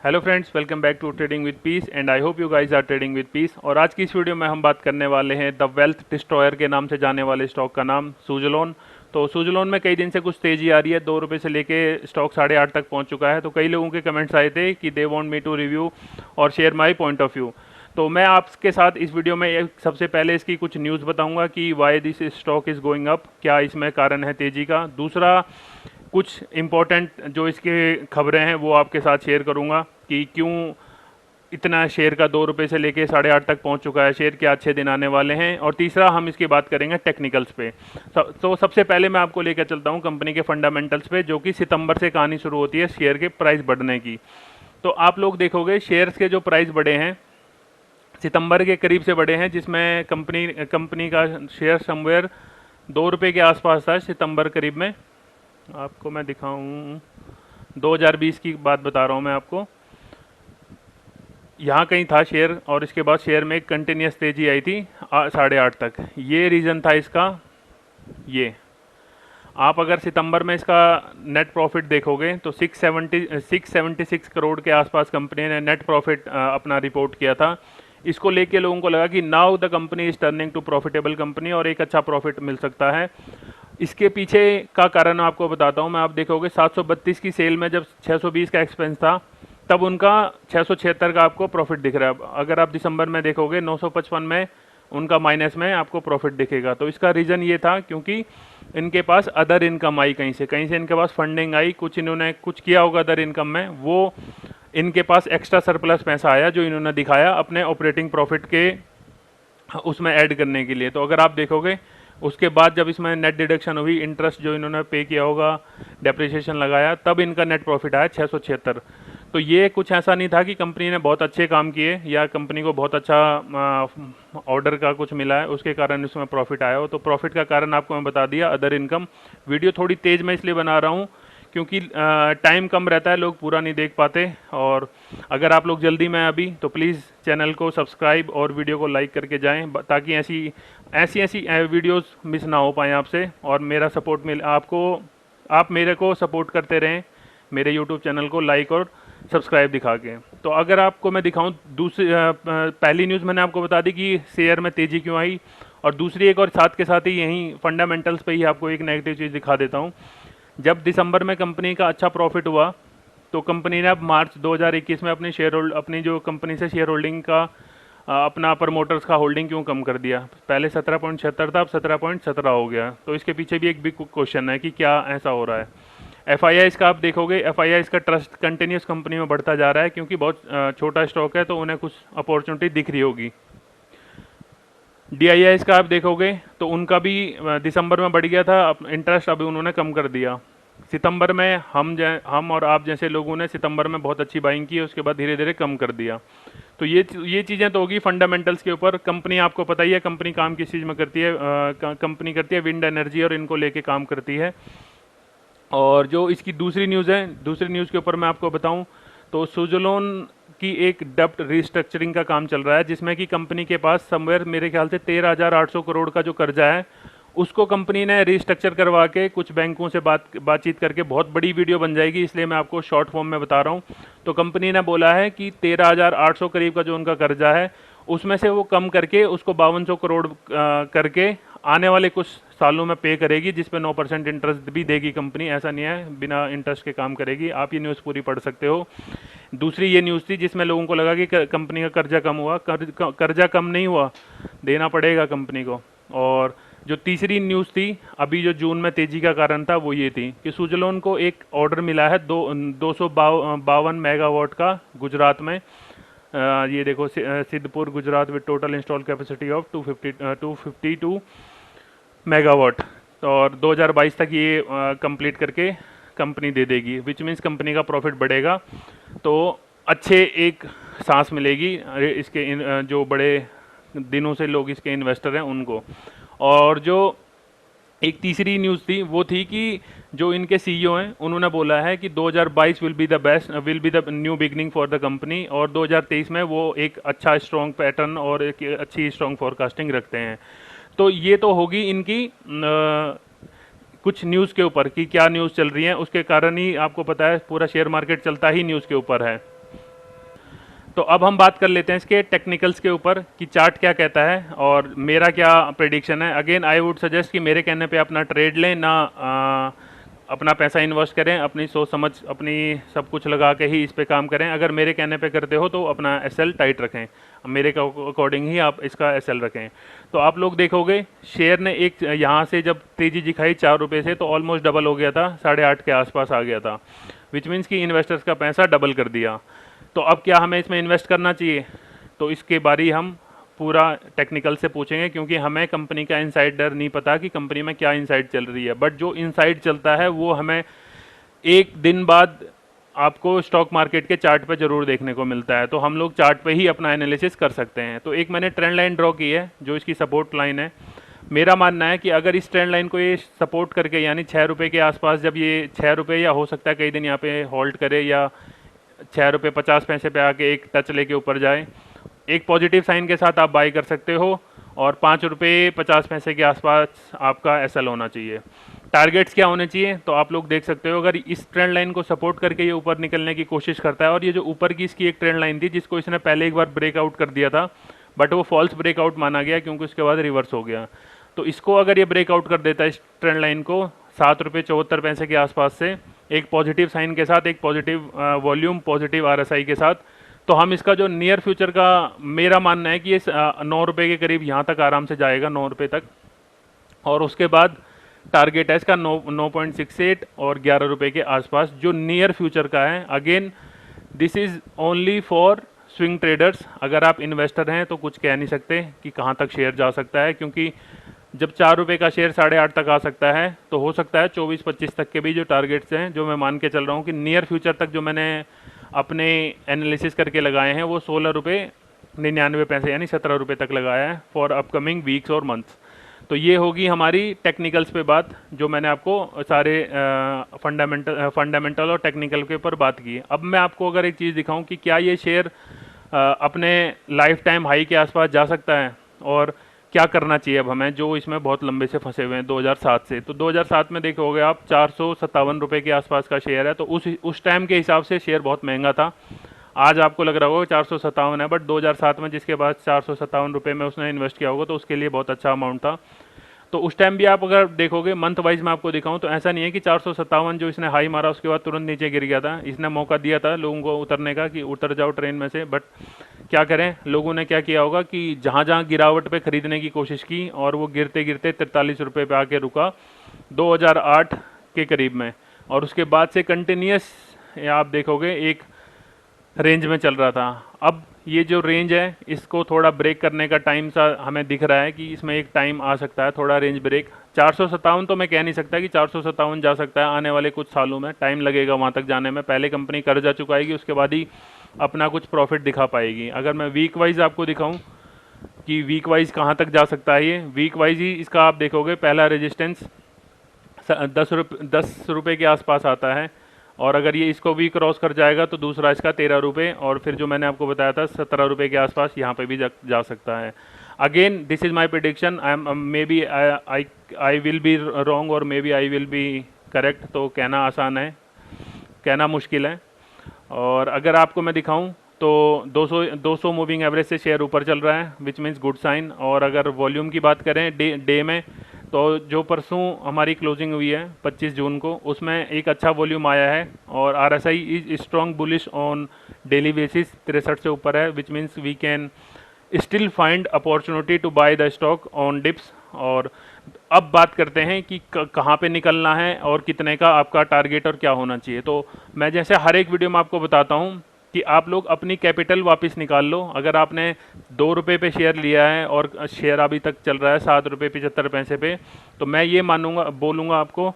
Hello friends, welcome back to trading with peace and I hope you guys are trading with peace. और आज की इस video में हम बात करने वाले हैं द वेल्थ डिस्ट्रॉयर के नाम से जाने वाले स्टॉक का नाम सुजलोन। तो सुजलोन में कई दिन से कुछ तेजी आ रही है, 2 रुपये से लेके स्टॉक 8.5 तक पहुंच चुका है। तो कई लोगों के कमेंट्स आए थे कि they want me to review और share my point of view. तो मैं आपके साथ इस वीडियो में सबसे पहले इसकी कुछ न्यूज़ बताऊंगा कि why this stock is going up, क्या इसमें कारण है तेज़ी का। दूसरा, कुछ इम्पोर्टेंट जो इसके खबरें हैं वो आपके साथ शेयर करूंगा कि क्यों इतना शेयर का 2 रुपये से लेके 8.5 तक पहुंच चुका है शेयर, क्या अच्छे दिन आने वाले हैं। और तीसरा, हम इसकी बात करेंगे टेक्निकल्स पे। तो सबसे पहले मैं आपको लेकर चलता हूं कंपनी के फंडामेंटल्स पे, जो कि सितंबर से कहानी शुरू होती है शेयर के प्राइस बढ़ने की। तो आप लोग देखोगे शेयर्स के जो प्राइस बढ़े हैं सितंबर के करीब से बढ़े हैं, जिसमें कंपनी का शेयर समवेयर 2 रुपये के आसपास था सितंबर करीब में। आपको मैं दिखाऊं, 2020 की बात बता रहा हूं मैं आपको। यहाँ कहीं था शेयर और इसके बाद शेयर में एक कंटिन्यूस तेजी आई थी 8.5 तक। ये रीज़न था इसका। ये आप अगर सितंबर में इसका नेट प्रॉफिट देखोगे तो 676 करोड़ के आसपास कंपनी ने नेट प्रॉफिट अपना रिपोर्ट किया था। इसको लेके लोगों को लगा कि now the company is turning to profitable company और एक अच्छा प्रॉफिट मिल सकता है। इसके पीछे का कारण आपको बताता हूँ मैं। आप देखोगे 732 की सेल में जब 620 का एक्सपेंस था, तब उनका 676 का आपको प्रॉफिट दिख रहा है। अगर आप दिसंबर में देखोगे 955 में उनका माइनस में आपको प्रॉफिट दिखेगा। तो इसका रीज़न ये था क्योंकि इनके पास अदर इनकम आई, कहीं से इनके पास फंडिंग आई, कुछ इन्होंने कुछ किया होगा अदर इनकम में, वो इनके पास एक्स्ट्रा सरप्लस पैसा आया जो इन्होंने दिखाया अपने ऑपरेटिंग प्रॉफिट के उसमें ऐड करने के लिए। तो अगर आप देखोगे उसके बाद जब इसमें नेट डिडक्शन हुई, इंटरेस्ट जो इन्होंने पे किया होगा, डेप्रिसिएशन लगाया, तब इनका नेट प्रॉफिट आया 676। तो ये कुछ ऐसा नहीं था कि कंपनी ने बहुत अच्छे काम किए या कंपनी को बहुत अच्छा ऑर्डर का कुछ मिला है उसके कारण इसमें प्रॉफिट आया हो। तो प्रॉफिट का कारण आपको मैं बता दिया, अदर इनकम। वीडियो थोड़ी तेज़ मैं इसलिए बना रहा हूँ क्योंकि टाइम कम रहता है, लोग पूरा नहीं देख पाते। और अगर आप लोग जल्दी में अभी तो प्लीज़ चैनल को सब्सक्राइब और वीडियो को लाइक करके जाएं ताकि ऐसी ऐसी ऐसी वीडियोस मिस ना हो पाएँ आपसे और मेरा सपोर्ट मिल आपको, आप मेरे को सपोर्ट करते रहें मेरे यूट्यूब चैनल को लाइक और सब्सक्राइब दिखा के। तो अगर आपको मैं दिखाऊं दूसरी पहली न्यूज़ मैंने आपको बता दी कि शेयर में तेज़ी क्यों आई, और दूसरी एक और साथ के साथ ही यहीं फंडामेंटल्स पे ही आपको एक नेगेटिव चीज़ दिखा देता हूँ। जब दिसंबर में कंपनी का अच्छा प्रॉफिट हुआ तो कंपनी ने अब मार्च 2021 में अपनी जो कंपनी से शेयर होल्डिंग का अपना प्रमोटर्स का होल्डिंग क्यों कम कर दिया। पहले 17.76 था, अब 17.17 हो गया। तो इसके पीछे भी एक बिग क्वेश्चन है कि क्या ऐसा हो रहा है। एफआईआई का आप देखोगे, एफआईआई का ट्रस्ट कंटिन्यूस कंपनी में बढ़ता जा रहा है क्योंकि बहुत छोटा स्टॉक है तो उन्हें कुछ अपॉर्चुनिटी दिख रही होगी। डीआईआई का आप देखोगे तो उनका भी दिसंबर में बढ़ गया था, इंटरेस्ट अभी उन्होंने कम कर दिया। सितंबर में हम और आप जैसे लोगों ने सितंबर में बहुत अच्छी बाइंग की, उसके बाद धीरे धीरे कम कर दिया। तो ये चीज़ें तो होगी फंडामेंटल्स के ऊपर। कंपनी आपको पता ही है कंपनी काम किस चीज़ में करती है। कंपनी करती है विंड एनर्जी और इनको लेके काम करती है। और जो इसकी दूसरी न्यूज़ है, दूसरी न्यूज़ के ऊपर मैं आपको बताऊं तो सुजलोन की एक डेब्ट रिस्ट्रक्चरिंग का काम चल रहा है, जिसमें कि कंपनी के पास समवेयर मेरे ख्याल से 13,800 करोड़ का जो कर्जा है उसको कंपनी ने रिस्ट्रक्चर करवा के कुछ बैंकों से बातचीत करके, बहुत बड़ी वीडियो बन जाएगी इसलिए मैं आपको शॉर्ट फॉर्म में बता रहा हूँ। तो कंपनी ने बोला है कि 13,800 करीब का जो उनका कर्जा है उसमें से वो कम करके उसको 5200 करोड़ करके आने वाले कुछ सालों में पे करेगी, जिस पे 9% इंटरेस्ट भी देगी कंपनी। ऐसा नहीं है बिना इंटरेस्ट के काम करेगी। आप ये न्यूज़ पूरी पढ़ सकते हो। दूसरी ये न्यूज़ थी जिसमें लोगों को लगा कि कंपनी का कर्जा कम हुआ। कर्जा कम नहीं हुआ, देना पड़ेगा कंपनी को। और जो तीसरी न्यूज़ थी अभी जो जून में तेज़ी का कारण था वो ये थी कि सुजलोन को एक ऑर्डर मिला है 252 मेगावाट का गुजरात में। ये देखो, Siddhpur Gujarat with total install capacity of 252 megawatt. और 2022 तक ये कंप्लीट करके कंपनी दे देगी, विच मीन्स कंपनी का प्रॉफिट बढ़ेगा। तो अच्छे एक सांस मिलेगी इसके जो बड़े दिनों से लोग इसके इन्वेस्टर हैं उनको। और जो एक तीसरी न्यूज़ थी वो थी कि जो इनके सीईओ हैं उन्होंने बोला है कि 2022 will be the new beginning for the company, और 2023 में वो एक अच्छा स्ट्रॉन्ग पैटर्न और एक अच्छी स्ट्रॉन्ग फोरकास्टिंग रखते हैं। तो ये तो होगी इनकी कुछ न्यूज़ के ऊपर कि क्या न्यूज़ चल रही है, उसके कारण ही आपको पता है पूरा शेयर मार्केट चलता ही न्यूज़ के ऊपर है। तो अब हम बात कर लेते हैं इसके टेक्निकल्स के ऊपर कि चार्ट क्या कहता है और मेरा क्या प्रेडिक्शन है। अगेन आई वुड सजेस्ट कि मेरे कहने पे अपना ट्रेड लें ना, अपना पैसा इन्वेस्ट करें, अपनी सोच समझ अपनी सब कुछ लगा के ही इस पे काम करें। अगर मेरे कहने पे करते हो तो अपना एसएल टाइट रखें, मेरे अकॉर्डिंग ही आप इसका एसएल रखें। तो आप लोग देखोगे शेयर ने एक यहाँ से जब तेजी दिखाई 4 रुपये से तो ऑलमोस्ट डबल हो गया था, 8.5 के आसपास आ गया था, विच मीन्स कि इन्वेस्टर्स का पैसा डबल कर दिया। तो अब क्या हमें इसमें इन्वेस्ट करना चाहिए, तो इसके बारे हम पूरा टेक्निकल से पूछेंगे, क्योंकि हमें कंपनी का इनसाइडर नहीं पता कि कंपनी में क्या इनसाइड चल रही है, बट जो इनसाइड चलता है वो हमें एक दिन बाद आपको स्टॉक मार्केट के चार्ट पे जरूर देखने को मिलता है। तो हम लोग चार्ट पे ही अपना एनालिसिस कर सकते हैं। तो एक मैंने ट्रेंड लाइन ड्रॉ की है जो इसकी सपोर्ट लाइन है। मेरा मानना है कि अगर इस ट्रेंड लाइन को ये सपोर्ट करके यानी 6 रुपये के आसपास, जब ये 6 रुपये या हो सकता है कई दिन यहाँ पे होल्ड करे या 6 रुपये 50 पैसे पे आके एक टच लेके ऊपर जाए, एक पॉजिटिव साइन के साथ आप बाई कर सकते हो और 5 रुपये 50 पैसे के आसपास आपका एसएल होना चाहिए। टारगेट्स क्या होने चाहिए, तो आप लोग देख सकते हो अगर इस ट्रेंड लाइन को सपोर्ट करके ये ऊपर निकलने की कोशिश करता है, और ये जो ऊपर की इसकी एक ट्रेंड लाइन थी जिसको इसने पहले एक बार ब्रेकआउट कर दिया था बट वो फॉल्स ब्रेकआउट माना गया क्योंकि उसके बाद रिवर्स हो गया। तो इसको अगर ये ब्रेकआउट कर देता है इस ट्रेंड लाइन को 7 रुपये 74 पैसे के आसपास से एक पॉजिटिव साइन के साथ, एक पॉजिटिव वॉल्यूम पॉजिटिव आरएसआई के साथ, तो हम इसका जो नियर फ्यूचर का मेरा मानना है कि ये 9 रुपये के करीब यहाँ तक आराम से जाएगा, 9 रुपये तक, और उसके बाद टारगेट है इसका 9.68 और 11 रुपये के आसपास जो नियर फ्यूचर का है। Again this is only for swing traders. अगर आप इन्वेस्टर हैं तो कुछ कह नहीं सकते कि कहाँ तक शेयर जा सकता है, क्योंकि जब 4 रुपये का शेयर 8.5 तक आ सकता है तो हो सकता है 24-25 तक के भी जो टारगेट्स हैं, जो मैं मान के चल रहा हूँ कि नियर फ्यूचर तक जो मैंने अपने एनालिसिस करके लगाए हैं वो 16 रुपये 99 पैसे यानी 17 रुपये तक लगाया है फॉर अपकमिंग वीक्स और मंथ्स। तो ये होगी हमारी टेक्निकल्स पे बात, जो मैंने आपको सारे फंडामेंटल और टेक्निकल के ऊपर बात की है। अब मैं आपको अगर एक चीज़ दिखाऊं कि क्या ये शेयर अपने लाइफ टाइम हाई के आसपास जा सकता है और क्या करना चाहिए अब हमें, जो इसमें बहुत लंबे से फंसे हुए हैं 2007 से। तो 2007 में देखोगे आप 457 रुपये के आसपास का शेयर है, तो उस टाइम के हिसाब से शेयर बहुत महंगा था। आज आपको लग रहा होगा 457 है, बट 2007 में जिसके बाद 457 रुपये में उसने इन्वेस्ट किया होगा तो उसके लिए बहुत अच्छा अमाउंट था। तो उस टाइम भी आप अगर देखोगे मंथ वाइज मैं आपको दिखाऊं तो ऐसा नहीं है कि 457 जो इसने हाई मारा उसके बाद तुरंत नीचे गिर गया था। इसने मौका दिया था लोगों को उतरने का कि उतर जाओ ट्रेन में से, बट क्या करें, लोगों ने क्या किया होगा कि जहाँ जहाँ गिरावट पे खरीदने की कोशिश की और वो गिरते गिरते 43 रुपये पे आके रुका 2008 के करीब में, और उसके बाद से कंटिन्यूस आप देखोगे एक रेंज में चल रहा था। अब ये जो रेंज है इसको थोड़ा ब्रेक करने का टाइम सा हमें दिख रहा है कि इसमें एक टाइम आ सकता है थोड़ा रेंज ब्रेक। 457 तो मैं कह नहीं सकता कि 457 जा सकता है, आने वाले कुछ सालों में टाइम लगेगा वहाँ तक जाने में। पहले कंपनी कर्जा चुकाएगी उसके बाद ही अपना कुछ प्रॉफिट दिखा पाएगी। अगर मैं वीक वाइज आपको दिखाऊं कि वीक वाइज कहाँ तक जा सकता है, ये वीक वाइज ही इसका आप देखोगे पहला रेजिस्टेंस 10 रुपये के आसपास आता है, और अगर ये इसको भी क्रॉस कर जाएगा तो दूसरा इसका 13 रुपये, और फिर जो मैंने आपको बताया था 17 रुपये के आसपास यहाँ पे भी जा सकता है। Again this is my prediction, I am maybe I will be wrong और maybe I will be correct. तो कहना आसान है, कहना मुश्किल है। और अगर आपको मैं दिखाऊं तो 200 मूविंग एवरेज से शेयर ऊपर चल रहा है, विच मीन्स गुड साइन। और अगर वॉल्यूम की बात करें डे में, तो जो परसों हमारी क्लोजिंग हुई है 25 जून को, उसमें एक अच्छा वॉल्यूम आया है और RSI is strong bullish on daily basis 63 से ऊपर है, which means we can still find opportunity to buy the stock on dips. और अब बात करते हैं कि कहाँ पे निकलना है और कितने का आपका टारगेट और क्या होना चाहिए। तो मैं जैसे हर एक वीडियो में आपको बताता हूँ कि आप लोग अपनी कैपिटल वापस निकाल लो। अगर आपने 2 रुपये पे शेयर लिया है और शेयर अभी तक चल रहा है 7 रुपये 75 पैसे पे, तो मैं ये बोलूँगा आपको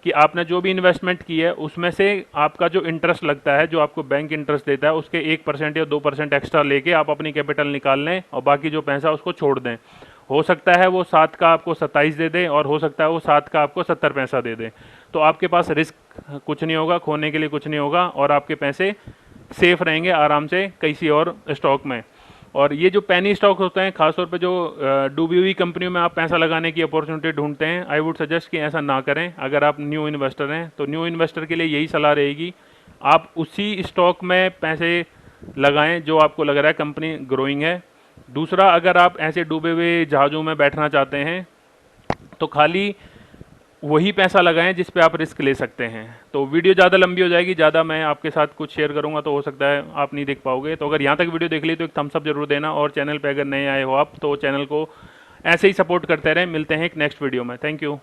कि आपने जो भी इन्वेस्टमेंट की है उसमें से आपका जो इंटरेस्ट लगता है, जो आपको बैंक इंटरेस्ट देता है, उसके 1% या 2% एक्स्ट्रा लेके आप अपनी कैपिटल निकाल लें और बाकी जो पैसा उसको छोड़ दें। हो सकता है वो 7 का आपको 27 दे दे और हो सकता है वो 7 का आपको 70 पैसा दे दे। तो आपके पास रिस्क कुछ नहीं होगा, खोने के लिए कुछ नहीं होगा, और आपके पैसे सेफ रहेंगे आराम से किसी और स्टॉक में। और ये जो पेनी स्टॉक होते हैं, खासतौर पे जो डूबी हुई कंपनियों में आप पैसा लगाने की अपॉर्चुनिटी ढूंढते हैं, आई वुड सजेस्ट कि ऐसा ना करें। अगर आप न्यू इन्वेस्टर हैं तो न्यू इन्वेस्टर के लिए यही सलाह रहेगी, आप उसी स्टॉक में पैसे लगाएं जो आपको लग रहा है कंपनी ग्रोइंग है। दूसरा, अगर आप ऐसे डूबे हुए जहाज़ों में बैठना चाहते हैं तो खाली वही पैसा लगाएं जिस पे आप रिस्क ले सकते हैं। तो वीडियो ज़्यादा लंबी हो जाएगी, ज़्यादा मैं आपके साथ कुछ शेयर करूंगा तो हो सकता है आप नहीं देख पाओगे। तो अगर यहाँ तक वीडियो देख ली तो एक थम्स अप जरूर देना, और चैनल पे अगर नए आए हो आप तो चैनल को ऐसे ही सपोर्ट करते रहें। मिलते हैं एक नेक्स्ट वीडियो में। Thank you.